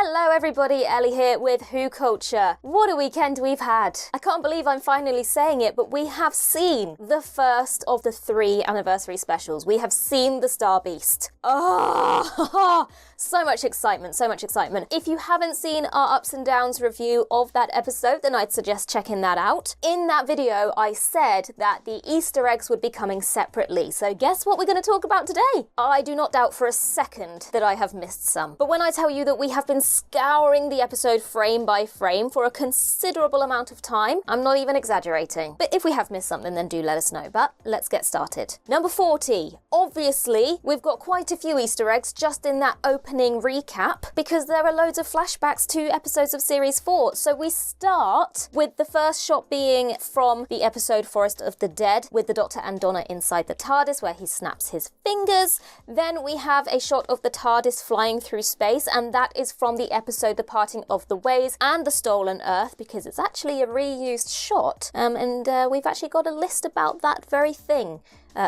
Hello everybody, Ellie here with WhoCulture. What a weekend we've had. I can't believe I'm finally saying it, but we have seen the first of the 3 anniversary specials. We have seen the Star Beast. Oh, so much excitement, so much excitement. If you haven't seen our ups and downs review of that episode, then I'd suggest checking that out. In that video, I said that the Easter eggs would be coming separately. So guess what we're going to talk about today? I do not doubt for a second that I have missed some. But when I tell you that we have been scouring the episode frame by frame for a considerable amount of time, I'm not even exaggerating. But if we have missed something, then do let us know. But let's get started. Number 40. Obviously, we've got quite a few Easter eggs just in that opening recap because there are loads of flashbacks to episodes of Series 4. So we start with the first shot being from the episode Forest of the Dead with the Doctor and Donna inside the Tardis where he snaps his fingers. Then we have a shot of the Tardis flying through space, and that is from the episode The Parting of the Ways and the Stolen Earth because it's actually a reused shot. And we've actually got a list about that very thing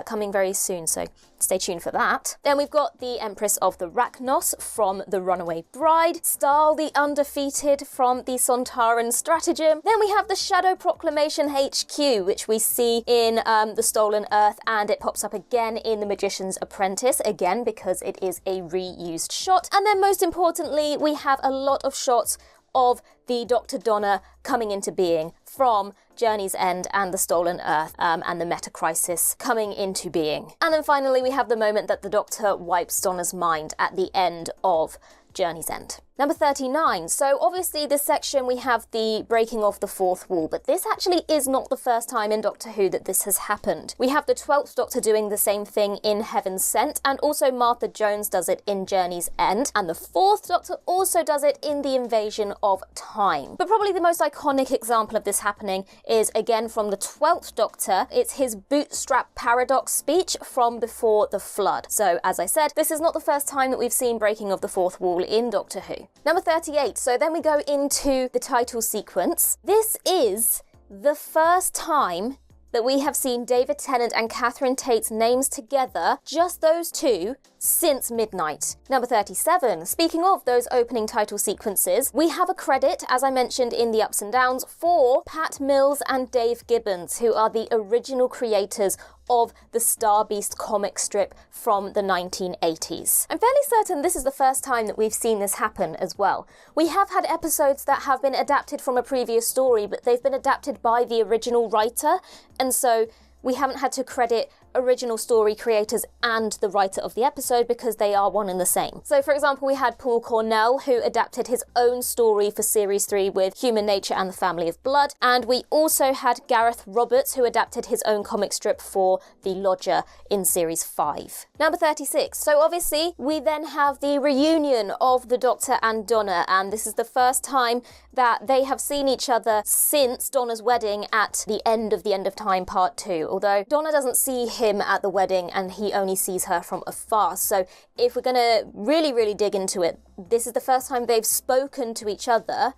coming very soon, so stay tuned for that. Then we've got the Empress of the Rachnos from The Runaway Bride, Stahl the Undefeated from the Sontaran Stratagem. Then we have the Shadow Proclamation HQ, which we see in The Stolen Earth, and it pops up again in The Magician's Apprentice, again because it is a reused shot. And then most importantly, we have a lot of shots of the Dr. Donna coming into being from Journey's End and the Stolen Earth and the Meta Crisis coming into being. And then finally we have the moment that the Doctor wipes Donna's mind at the end of Journey's End. Number 39. So obviously this section we have the breaking of the fourth wall, but this actually is not the first time in Doctor Who that this has happened. We have the 12th Doctor doing the same thing in Heaven Sent, and also Martha Jones does it in Journey's End, and the 4th Doctor also does it in the Invasion of Time. But probably the most iconic example of this happening is again from the 12th Doctor. It's his bootstrap paradox speech from Before the Flood. So as I said, this is not the first time that we've seen breaking of the fourth wall in Doctor Who. Number 38, so then we go into the title sequence. This is the first time that we have seen David Tennant and Catherine Tate's names together, just those two, since Midnight. Number 37, speaking of those opening title sequences, we have a credit, as I mentioned in the ups and downs, for Pat Mills and Dave Gibbons, who are the original creators of the Star Beast comic strip from the 1980s. I'm fairly certain this is the first time that we've seen this happen as well. We have had episodes that have been adapted from a previous story, but they've been adapted by the original writer, and so we haven't had to credit original story creators and the writer of the episode because they are one and the same. So for example, we had Paul Cornell, who adapted his own story for Series 3 with Human Nature and the Family of Blood, and we also had Gareth Roberts, who adapted his own comic strip for The Lodger in Series 5. Number 36. So obviously, we then have the reunion of the Doctor and Donna, and this is the first time that they have seen each other since Donna's wedding at the End of Time Part 2, although Donna doesn't see him at the wedding and he only sees her from afar. So if we're gonna really dig into it, this is the first time they've spoken to each other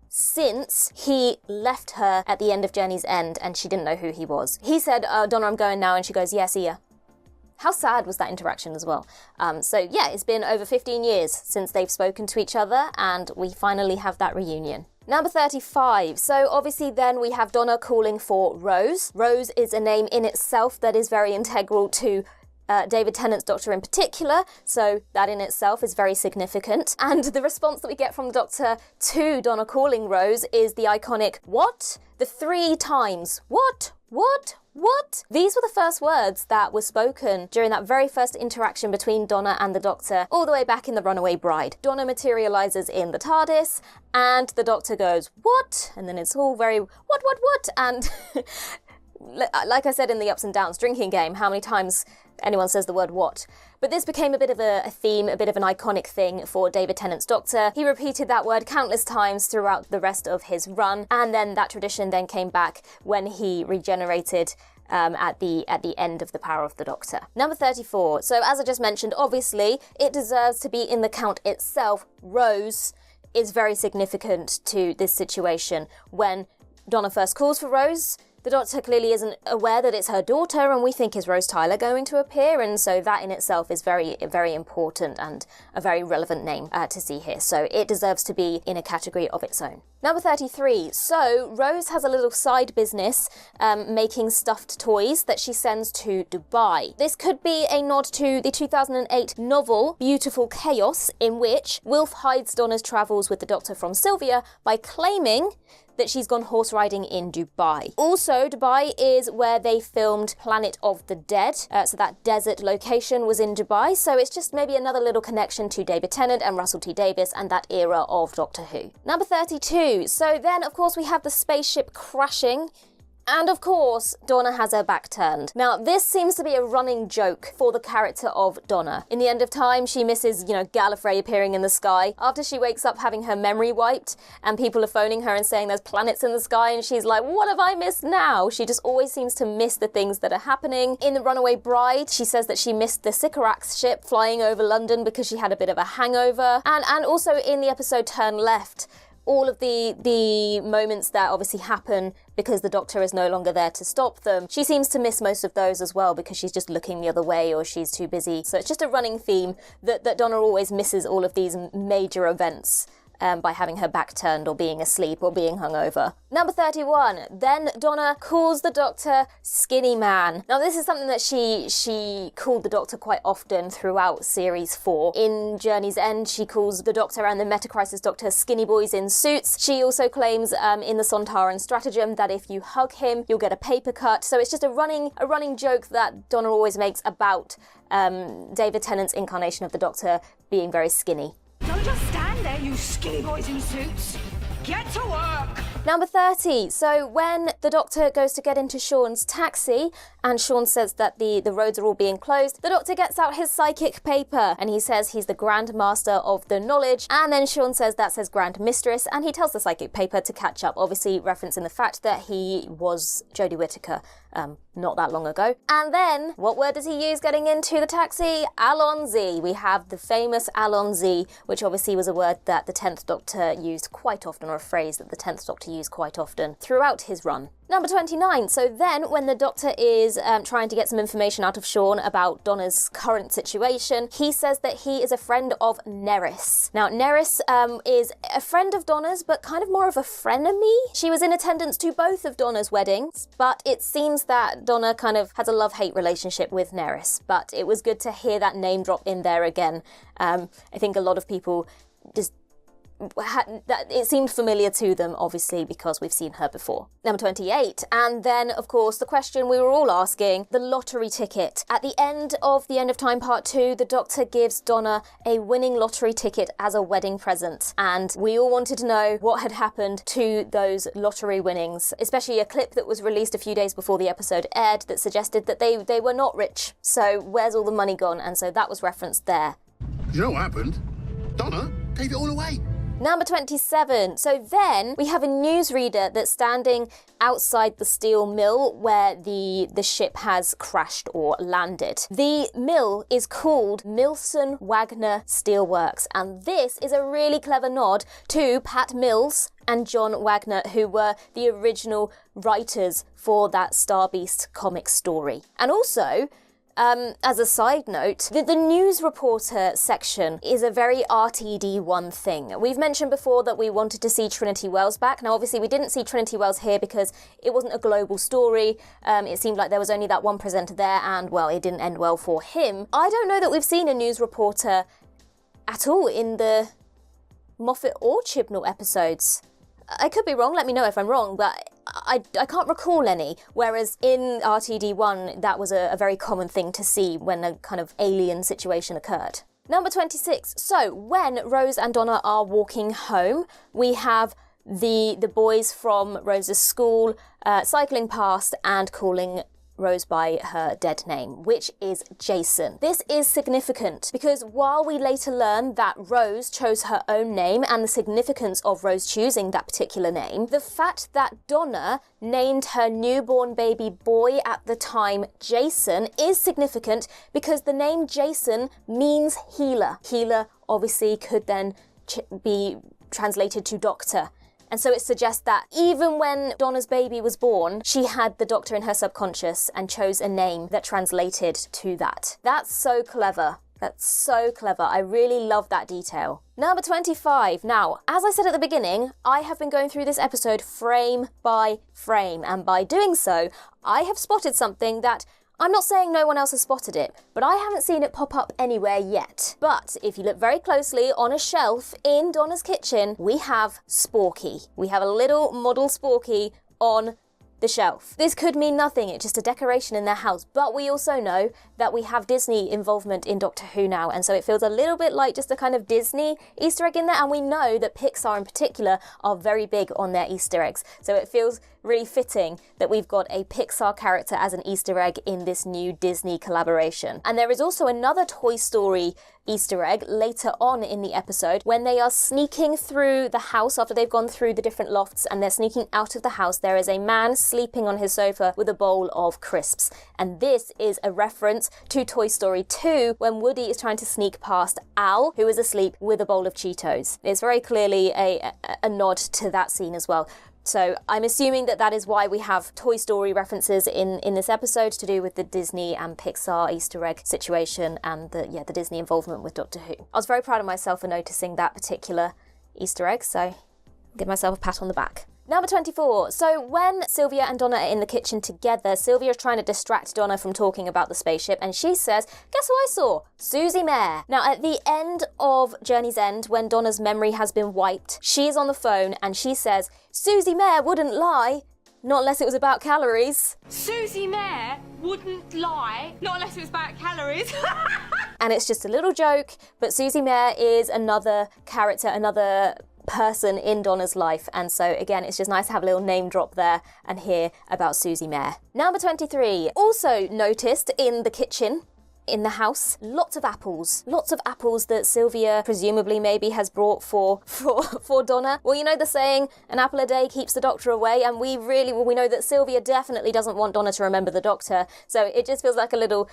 since he left her at the end of Journey's End and she didn't know who he was. He said, Donna, I'm going now, and she goes, yeah, see ya. How sad was that interaction as well? So yeah, it's been over 15 years since they've spoken to each other, and we finally have that reunion. Number 35. So obviously then we have Donna calling for Rose. Rose is a name in itself that is very integral to David Tennant's Doctor in particular, so that in itself is very significant. And the response that we get from the Doctor to Donna calling Rose is the iconic, what? The 3 times, what? What? These were the first words that were spoken during that very first interaction between Donna and the Doctor, all the way back in The Runaway Bride. Donna materializes in the TARDIS, and the Doctor goes, what? And then it's all very, what? And like I said in the ups and downs drinking game, how many times anyone says the word what. But this became a bit of a theme, a bit of an iconic thing for David Tennant's Doctor. He repeated that word countless times throughout the rest of his run, and then that tradition then came back when he regenerated at the end of The Power of the Doctor. Number 34. So as I just mentioned, obviously it deserves to be in the count itself. Rose is very significant to this situation. When Donna first calls for Rose, The Doctor clearly isn't aware that it's her daughter, and we think, is Rose Tyler going to appear? And so that in itself is very, very important and a very relevant name to see here. So it deserves to be in a category of its own. Number 33. So Rose has a little side business making stuffed toys that she sends to Dubai. This could be a nod to the 2008 novel Beautiful Chaos, in which Wilf hides Donna's travels with the Doctor from Sylvia by claiming that she's gone horse riding in Dubai. Also, Dubai is where they filmed Planet of the Dead, so that desert location was in Dubai, so it's just maybe another little connection to David Tennant and Russell T Davies and that era of Doctor Who. Number 32. So then, of course, we have the spaceship crashing. And of course, Donna has her back turned. Now, this seems to be a running joke for the character of Donna. In the end of time, she misses, Gallifrey appearing in the sky. After she wakes up having her memory wiped, and people are phoning her and saying there's planets in the sky, and she's like, what have I missed now? She just always seems to miss the things that are happening. In The Runaway Bride, she says that she missed the Sycorax ship flying over London because she had a bit of a hangover. And also in the episode Turn Left, all of the moments that obviously happen because the Doctor is no longer there to stop them, she seems to miss most of those as well because she's just looking the other way or she's too busy. So it's just a running theme that Donna always misses all of these major events by having her back turned or being asleep or being hungover. Number 31. Then Donna calls the Doctor Skinny Man. Now this is something that she called the Doctor quite often throughout Series 4. In Journey's End, she calls the Doctor and the Metacrisis Doctor skinny boys in suits. She also claims in the Sontaran Stratagem that if you hug him, you'll get a paper cut. So it's just a running joke that Donna always makes about David Tennant's incarnation of the Doctor being very skinny. Don't just stand there, you skinny boys in suits. Get to work! Number 30. So when the Doctor goes to get into Sean's taxi and Sean says that the roads are all being closed, the Doctor gets out his psychic paper and he says he's the Grand Master of the Knowledge, and then Sean says that says Grand Mistress, and he tells the psychic paper to catch up, obviously referencing the fact that he was Jodie Whittaker not that long ago. And then, what word does he use getting into the taxi? Alonzi. We have the famous Alonzi, which obviously was a word that the 10th Doctor used quite often, or a phrase that the 10th Doctor used quite often throughout his run. Number 29. So then when the Doctor is trying to get some information out of Sean about Donna's current situation, he says that he is a friend of Nerys. Now, Nerys is a friend of Donna's, but kind of more of a frenemy. She was in attendance to both of Donna's weddings, but it seems that Donna kind of has a love-hate relationship with Nerys. But it was good to hear that name drop in there again. I think a lot of people just that it seemed familiar to them, obviously, because we've seen her before. Number 28. And then, of course, the question we were all asking, the lottery ticket. At the end of The End of Time Part 2, the Doctor gives Donna a winning lottery ticket as a wedding present. And we all wanted to know what had happened to those lottery winnings, especially a clip that was released a few days before the episode aired that suggested that they were not rich. So where's all the money gone? And so that was referenced there. You know what happened? Donna gave it all away. Number 27. So then we have a newsreader that's standing outside the steel mill where the ship has crashed or landed. The mill is called Milson Wagner Steelworks, and this is a really clever nod to Pat Mills and John Wagner, who were the original writers for that Star Beast comic story. And also, as a side note, the news reporter section is a very RTD1 thing. We've mentioned before that we wanted to see Trinity Wells back. Now, obviously, we didn't see Trinity Wells here because it wasn't a global story. It seemed like there was only that one presenter there, and, well, it didn't end well for him. I don't know that we've seen a news reporter at all in the Moffat or Chibnall episodes. I could be wrong, let me know if I'm wrong, but I can't recall any, whereas in RTD1 that was a very common thing to see when a kind of alien situation occurred. Number 26. So when Rose and Donna are walking home, we have the boys from Rose's school cycling past and calling Rose by her dead name, which is Jason. This is significant because while we later learn that Rose chose her own name and the significance of Rose choosing that particular name, the fact that Donna named her newborn baby boy at the time Jason is significant because the name Jason means healer. Healer obviously could then be translated to doctor. And so it suggests that even when Donna's baby was born, she had the Doctor in her subconscious and chose a name that translated to that. That's so clever. That's so clever. I really love that detail. Number 25. Now, as I said at the beginning, I have been going through this episode frame by frame, and by doing so, I have spotted something that I'm not saying no one else has spotted it, but I haven't seen it pop up anywhere yet. But if you look very closely on a shelf in Donna's kitchen, we have Sporky. We have a little model Sporky on the shelf. This could mean nothing, it's just a decoration in their house, but we also know that we have Disney involvement in Doctor Who now, and so it feels a little bit like just a kind of Disney Easter egg in there, and we know that Pixar in particular are very big on their Easter eggs, so it feels really fitting that we've got a Pixar character as an Easter egg in this new Disney collaboration. And there is also another Toy Story Easter egg later on in the episode when they are sneaking through the house after they've gone through the different lofts and they're sneaking out of the house. There is a man sleeping on his sofa with a bowl of crisps. And this is a reference to Toy Story 2 when Woody is trying to sneak past Al, who is asleep with a bowl of Cheetos. It's very clearly a nod to that scene as well. So I'm assuming that that is why we have Toy Story references in this episode to do with the Disney and Pixar Easter egg situation and the Disney involvement with Doctor Who. I was very proud of myself for noticing that particular Easter egg, so I'll give myself a pat on the back. Number 24. So when Sylvia and Donna are in the kitchen together, Sylvia is trying to distract Donna from talking about the spaceship, and she says, guess who I saw? Susie Mare. Now, at the end of Journey's End, when Donna's memory has been wiped, she is on the phone and she says, Susie Mare wouldn't lie, not unless it was about calories. Susie Mare wouldn't lie, not unless it was about calories. And it's just a little joke, but Susie Mare is another character, another person in Donna's life, and so again it's just nice to have a little name drop there and hear about Susie Mare. Number 23. Also noticed in the kitchen, in the house, lots of apples that Sylvia presumably maybe has brought for Donna. Well, you know the saying, an apple a day keeps the doctor away, and we know that Sylvia definitely doesn't want Donna to remember the doctor, so it just feels like a little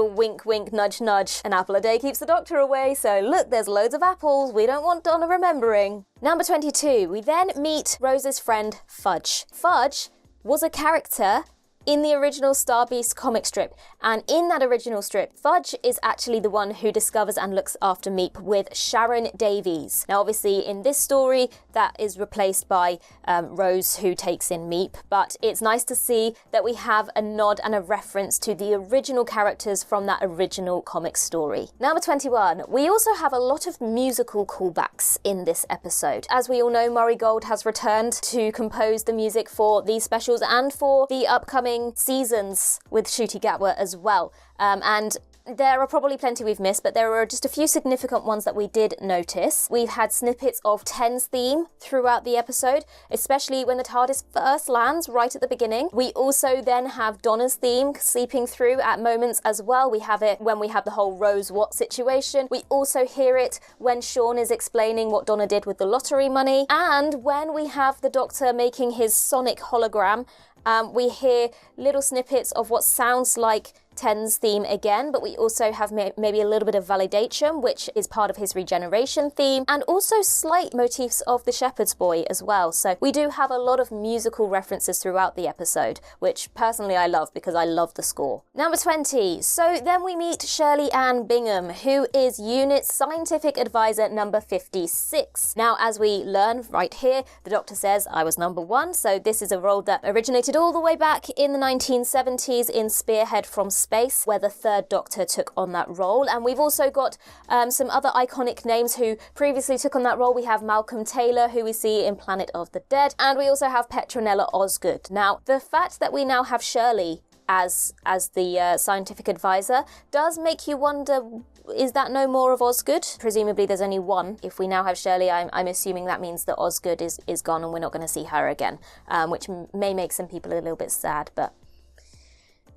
wink wink nudge nudge. An apple a day keeps the doctor away, so look, there's loads of apples, we don't want Donna remembering. Number 22, we then meet Rose's friend Fudge. Fudge was a character in the original Star Beast comic strip, and in that original strip, Fudge is actually the one who discovers and looks after Meep with Sharon Davies. Now obviously in this story that is replaced by Rose, who takes in Meep, but it's nice to see that we have a nod and a reference to the original characters from that original comic story. Number 21, we also have a lot of musical callbacks in this episode. As we all know, Murray Gold has returned to compose the music for these specials and for the upcoming seasons with Ncuti Gatwa as well. And there are probably plenty we've missed, but there are just a few significant ones that we did notice. We've had snippets of Ten's theme throughout the episode, especially when the TARDIS first lands right at the beginning. We also then have Donna's theme seeping through at moments as well. We have it when we have the whole Rose Watt situation. We also hear it when Sean is explaining what Donna did with the lottery money. And when we have the Doctor making his sonic hologram, we hear little snippets of what sounds like Ten's theme again, but we also have maybe a little bit of validation, which is part of his regeneration theme, and also slight motifs of the Shepherd's Boy as well. So we do have a lot of musical references throughout the episode, which personally I love because I love the score. Number 20. So then we meet Shirley Ann Bingham, who is Unit Scientific Advisor number 56. Now, as we learn right here, the Doctor says, I was number 1, so this is a role that originated all the way back in the 1970s in Spearhead from Space, where the third Doctor took on that role. And we've also got some other iconic names who previously took on that role. We have Malcolm Taylor, who we see in Planet of the Dead, and we also have Petronella Osgood. Now, the fact that we now have Shirley as the scientific advisor does make you wonder, is that no more of Osgood? Presumably there's only one. If we now have Shirley, I'm assuming that means that Osgood is gone and we're not going to see her again, which may make some people a little bit sad, but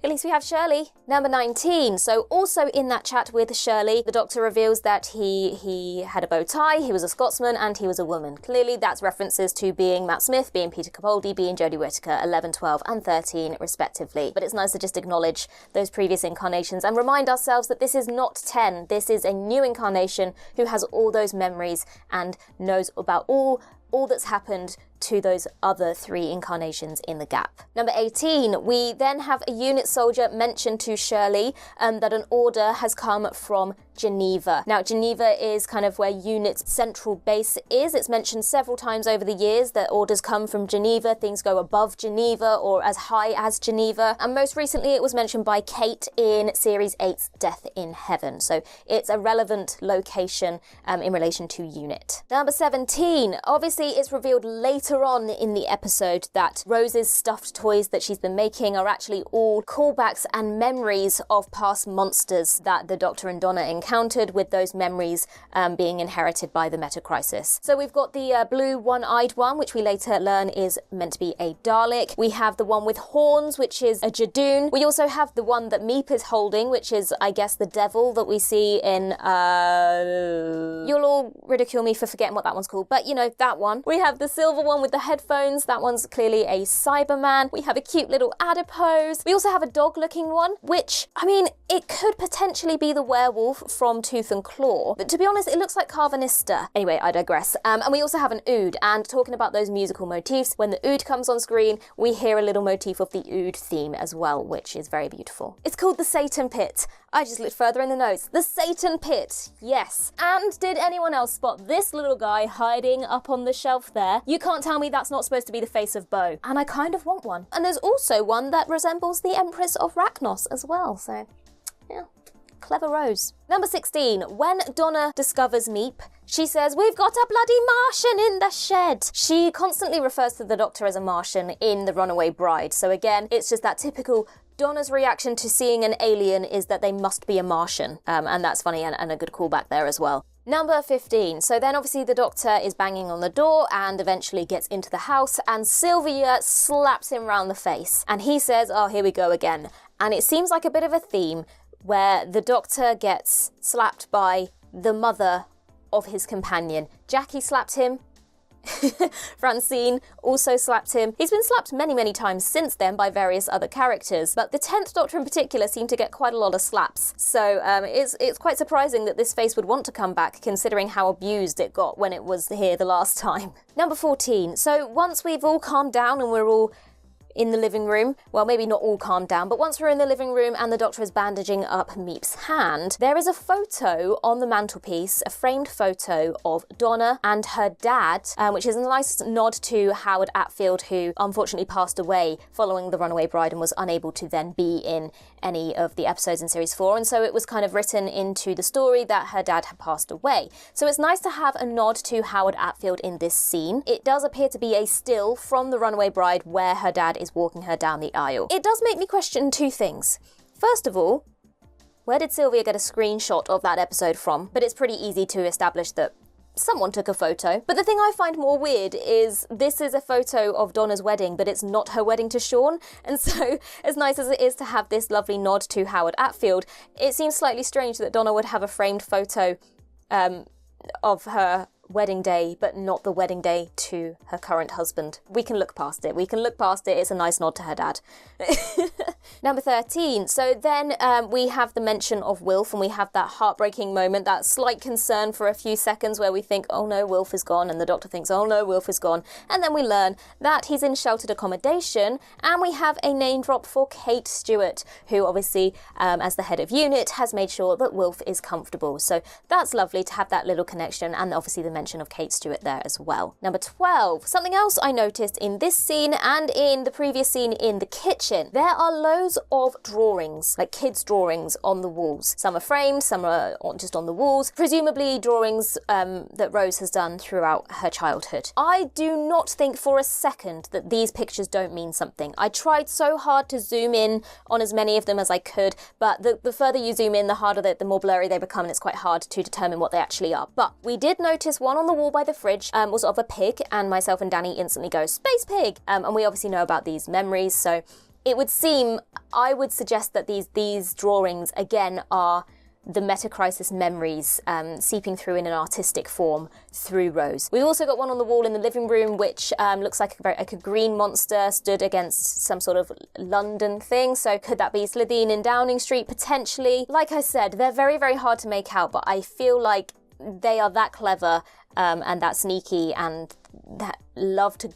at least we have Shirley. Number 19. So also in that chat with Shirley, the Doctor reveals that he had a bow tie, he was a Scotsman, and he was a woman. Clearly that's references to being Matt Smith, being Peter Capaldi, being Jodie Whittaker, 11, 12 and 13 respectively. But it's nice to just acknowledge those previous incarnations and remind ourselves that this is not 10. This is a new incarnation who has all those memories and knows about all all that's happened to those other 3 incarnations in the gap. Number 18, we then have a unit soldier mention to Shirley that an order has come from Geneva. Now, Geneva is kind of where UNIT's central base is. It's mentioned several times over the years that orders come from Geneva, things go above Geneva or as high as Geneva. And most recently, it was mentioned by Kate in Series 8's Death in Heaven. So it's a relevant location in relation to UNIT. Number 17, obviously it's revealed later on in the episode that Rose's stuffed toys that she's been making are actually all callbacks and memories of past monsters that the Doctor and Donna encountered, with those memories being inherited by the meta-crisis. So we've got the blue one-eyed one, which we later learn is meant to be a Dalek. We have the one with horns, which is a Jadoon. We also have the one that Meep is holding, which is, I guess, the devil that we see in... You'll all ridicule me for forgetting what that one's called, but you know, that one. We have the silver one with the headphones. That one's clearly a Cyberman. We have a cute little adipose. We also have a dog-looking one, which, I mean, it could potentially be the werewolf from Tooth and Claw, but to be honest, it looks like Carvanista. Anyway, I digress. And we also have an oud, and talking about those musical motifs, when the oud comes on screen, we hear a little motif of the oud theme as well, which is very beautiful. It's called the Satan Pit. I just looked further in the notes. The Satan Pit, yes. And did anyone else spot this little guy hiding up on the shelf there? You can't tell me that's not supposed to be the face of Bo. And I kind of want one. And there's also one that resembles the Empress of Rachnos as well, so yeah. Clever Rose. Number 16, when Donna discovers Meep, she says, "We've got a bloody Martian in the shed." She constantly refers to the Doctor as a Martian in The Runaway Bride. So again, it's just that typical Donna's reaction to seeing an alien is that they must be a Martian. And that's funny and a good callback there as well. Number 15. So then obviously the Doctor is banging on the door and eventually gets into the house, and Sylvia slaps him round the face. And he says, "Oh, here we go again." And it seems like a bit of a theme where the Doctor gets slapped by the mother of his companion. Jackie slapped him. Francine also slapped him. He's been slapped many, many times since then by various other characters, but the 10th Doctor in particular seemed to get quite a lot of slaps. So it's quite surprising that this face would want to come back, considering how abused it got when it was here the last time. Number 14. So once we've all calmed down and we're all in the living room, well, maybe not all calmed down, but once we're in the living room and the Doctor is bandaging up Meep's hand, there is a photo on the mantelpiece, a framed photo of Donna and her dad, which is a nice nod to Howard Attfield, who unfortunately passed away following The Runaway Bride and was unable to then be in any of the episodes in Series 4, and so it was kind of written into the story that her dad had passed away. So it's nice to have a nod to Howard Attfield in this scene. It does appear to be a still from The Runaway Bride where her dad is walking her down the aisle. It does make me question two things. First of all, where did Sylvia get a screenshot of that episode from? But it's pretty easy to establish that someone took a photo. But the thing I find more weird is this is a photo of Donna's wedding, but it's not her wedding to Sean. And so, as nice as it is to have this lovely nod to Howard Attfield, it seems slightly strange that Donna would have a framed photo of her wedding day, but not the wedding day to her current husband. We can look past it. It's a nice nod to her dad. Number 13. So then we have the mention of Wilf, and we have that heartbreaking moment, that slight concern for a few seconds where we think, oh no, Wilf is gone, and the Doctor thinks, oh no, Wilf is gone. And then we learn that he's in sheltered accommodation, and we have a name drop for Kate Stewart, who obviously, as the head of unit, has made sure that Wilf is comfortable. So that's lovely to have that little connection, and obviously the mention of Kate Stewart there as well. Number 12. Something else I noticed in this scene and in the previous scene in the kitchen. There are loads of drawings, like kids' drawings on the walls. Some are framed, some are just on the walls. Presumably drawings that Rose has done throughout her childhood. I do not think for a second that these pictures don't mean something. I tried so hard to zoom in on as many of them as I could, but the further you zoom in, the harder the more blurry they become, and it's quite hard to determine what they actually are. But we did notice one on the wall by the fridge was of a pig, and myself and Danny instantly go, "Space pig!" And we obviously know about these memories, so it would seem, I would suggest that these drawings, again, are the meta-crisis memories seeping through in an artistic form through Rose. We've also got one on the wall in the living room, which looks like a green monster stood against some sort of London thing. So could that be Slitheen in Downing Street? Potentially. Like I said, they're very, very hard to make out, but I feel like they are that clever and that sneaky and that love to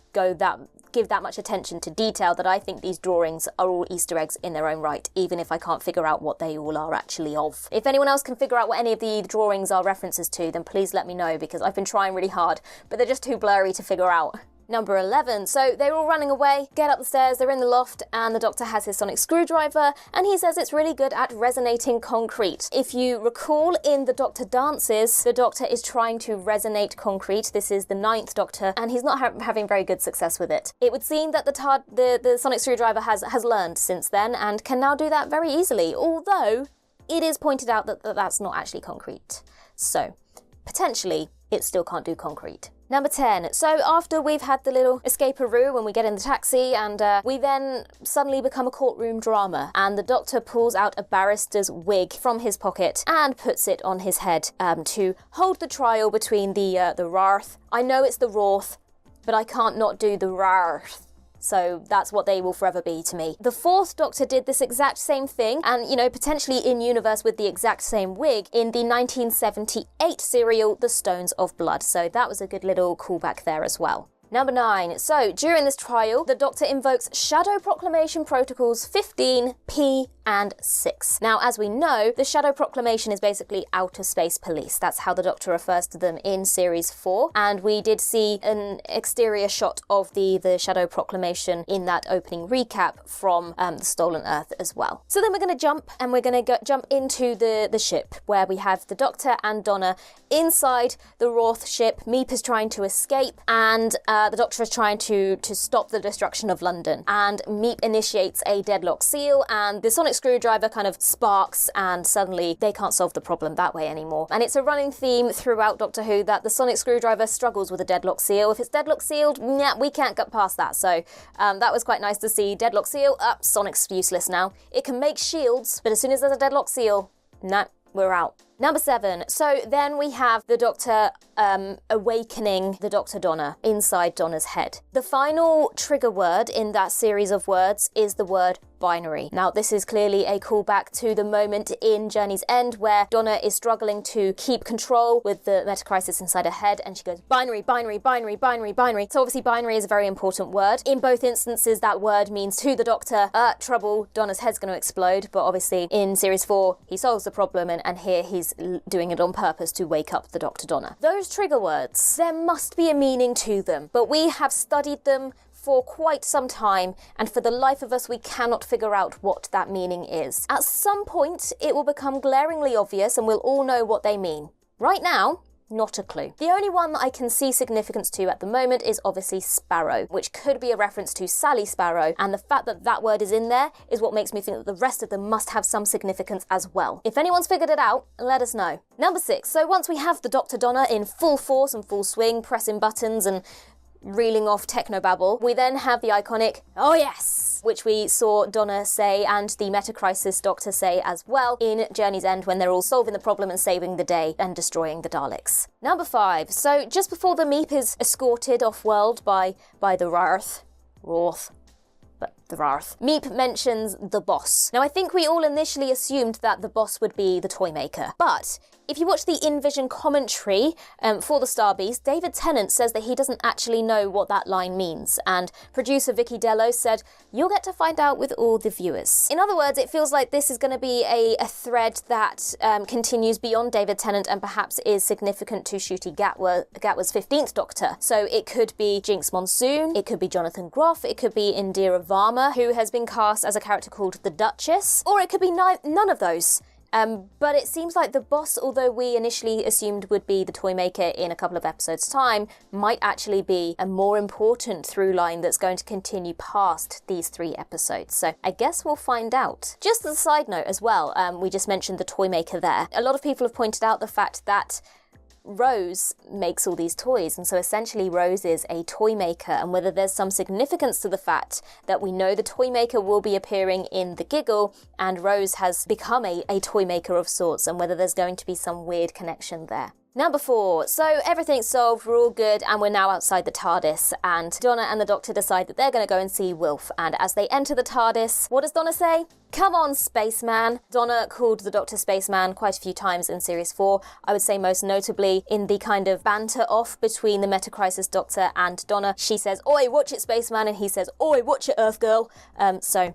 give that much attention to detail, that I think these drawings are all Easter eggs in their own right, even if I can't figure out what they all are actually of. If anyone else can figure out what any of the drawings are references to, then please let me know, because I've been trying really hard, but they're just too blurry to figure out. Number 11. So they're all running away, get up the stairs, they're in the loft, and the Doctor has his sonic screwdriver, and he says it's really good at resonating concrete. If you recall in the Doctor dances, the Doctor is trying to resonate concrete. This is the 9th Doctor, and he's not having very good success with it. It would seem that the sonic screwdriver has learned since then, and can now do that very easily, although it is pointed out that that's not actually concrete. So, potentially, it still can't do concrete. Number 10. So after we've had the little escape-a-roo when we get in the taxi, and we then suddenly become a courtroom drama, and the Doctor pulls out a barrister's wig from his pocket and puts it on his head to hold the trial between the Rarth. I know it's the Roth, but I can't not do the Rarth. So that's what they will forever be to me. The 4th Doctor did this exact same thing, and, potentially in universe with the exact same wig in the 1978 serial The Stones of Blood. So that was a good little callback there as well. Number 9. So, during this trial, the Doctor invokes Shadow Proclamation Protocols 15, P, and 6. Now, as we know, the Shadow Proclamation is basically outer space police. That's how the Doctor refers to them in Series 4, and we did see an exterior shot of the Shadow Proclamation in that opening recap from the Stolen Earth as well. So then we're going to jump, and we're going to jump into the ship, where we have the Doctor and Donna inside the Roth ship. Meep is trying to escape, and the Doctor is trying to stop the destruction of London, and Meep initiates a deadlock seal, and the sonic screwdriver kind of sparks, and suddenly they can't solve the problem that way anymore. And it's a running theme throughout Doctor Who that the sonic screwdriver struggles with a deadlock seal. If it's deadlock sealed, we can't get past that. So that was quite nice to see. Deadlock seal, sonic's useless now. It can make shields, but as soon as there's a deadlock seal, nah, we're out. Number 7. So then we have the Doctor awakening the Dr. Donna inside Donna's head. The final trigger word in that series of words is the word binary. Now, this is clearly a callback to the moment in Journey's End where Donna is struggling to keep control with the metacrisis inside her head, and she goes, binary, binary, binary, binary, binary. So obviously binary is a very important word. In both instances, that word means to the Doctor, trouble, Donna's head's going to explode. But obviously in Series 4, he solves the problem, and here he's doing it on purpose to wake up the Dr. Donna. Those trigger words, there must be a meaning to them, but we have studied them for quite some time, and for the life of us we cannot figure out what that meaning is. At some point it will become glaringly obvious and we'll all know what they mean. Right now, not a clue. The only one that I can see significance to at the moment is obviously Sparrow, which could be a reference to Sally Sparrow, and the fact that that word is in there is what makes me think that the rest of them must have some significance as well. If anyone's figured it out, let us know. Number 6. So once we have the Dr. Donna in full force and full swing, pressing buttons and reeling off technobabble, we then have the iconic, "Oh yes!" which we saw Donna say and the Metacrisis Doctor say as well in Journey's End when they're all solving the problem and saving the day and destroying the Daleks. Number 5. So just before the Meep is escorted off-world by the Roth, Meep mentions the boss. Now, I think we all initially assumed that the boss would be the Toymaker, but if you watch the InVision commentary for the Star Beast, David Tennant says that he doesn't actually know what that line means, and producer Vicky Dello said, "You'll get to find out with all the viewers." In other words, it feels like this is going to be a thread that continues beyond David Tennant and perhaps is significant to Ncuti Gatwa's 15th Doctor. So it could be Jinx Monsoon, it could be Jonathan Groff, it could be Indira Varma, who has been cast as a character called the Duchess, or it could be none of those. But it seems like the boss, although we initially assumed would be the Toymaker in a couple of episodes' time, might actually be a more important through line that's going to continue past these 3 episodes. So I guess we'll find out. Just as a side note as well, we just mentioned the Toymaker there. A lot of people have pointed out the fact that Rose makes all these toys, and so essentially Rose is a toy maker, and whether there's some significance to the fact that we know the toy maker will be appearing in The Giggle and Rose has become a toy maker of sorts, and whether there's going to be some weird connection there. Number 4. So everything's solved, we're all good, and we're now outside the TARDIS, and Donna and the Doctor decide that they're going to go and see Wilf, and as they enter the TARDIS, what does Donna say? Come on, spaceman. Donna called the Doctor spaceman quite a few times in Series 4. I would say most notably in the kind of banter off between the Meta-Crisis Doctor and Donna. She says, oi, watch it, spaceman, and he says, oi, watch it, Earth girl. So,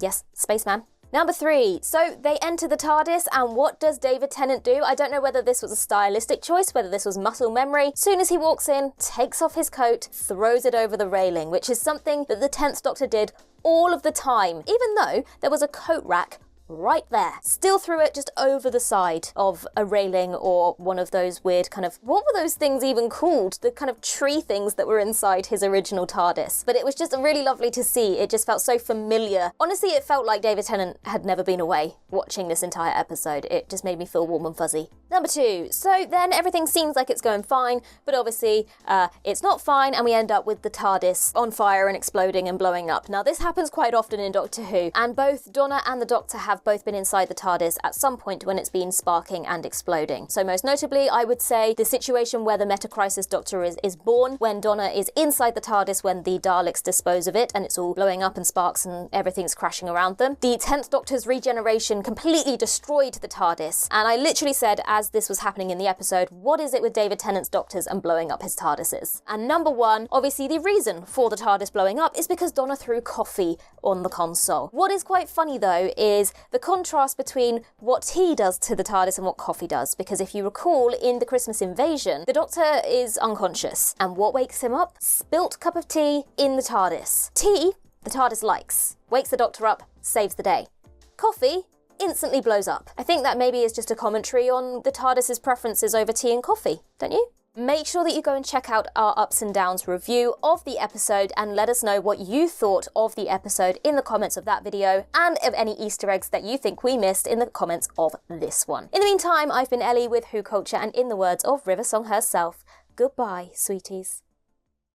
yes, spaceman. Number 3, so they enter the TARDIS, and what does David Tennant do? I don't know whether this was a stylistic choice, whether this was muscle memory. Soon as he walks in, takes off his coat, throws it over the railing, which is something that the 10th Doctor did all of the time, even though there was a coat rack right there. Still threw it just over the side of a railing or one of those weird kind of, what were those things even called? The kind of tree things that were inside his original TARDIS. But it was just really lovely to see. It just felt so familiar. Honestly, it felt like David Tennant had never been away watching this entire episode. It just made me feel warm and fuzzy. Number 2, so then everything seems like it's going fine, but obviously it's not fine, and we end up with the TARDIS on fire and exploding and blowing up. Now this happens quite often in Doctor Who, and both Donna and the Doctor have both been inside the TARDIS at some point when it's been sparking and exploding. So most notably, I would say the situation where the Meta-Crisis Doctor is born, when Donna is inside the TARDIS when the Daleks dispose of it and it's all blowing up and sparks and everything's crashing around them. The 10th Doctor's regeneration completely destroyed the TARDIS, and I literally said as this was happening in the episode, what is it with David Tennant's Doctors and blowing up his TARDISes? And number 1, obviously the reason for the TARDIS blowing up is because Donna threw coffee on the console. What is quite funny though is the contrast between what tea does to the TARDIS and what coffee does, because if you recall in the Christmas Invasion, the Doctor is unconscious, and what wakes him up? Spilt cup of tea in the TARDIS. Tea, the TARDIS likes, wakes the Doctor up, saves the day. Coffee instantly blows up. I think that maybe is just a commentary on the TARDIS's preferences over tea and coffee, don't you? Make sure that you go and check out our Ups and Downs review of the episode and let us know what you thought of the episode in the comments of that video, and of any Easter eggs that you think we missed in the comments of this one. In the meantime, I've been Ellie with WhoCulture, and in the words of River Song herself, goodbye, sweeties.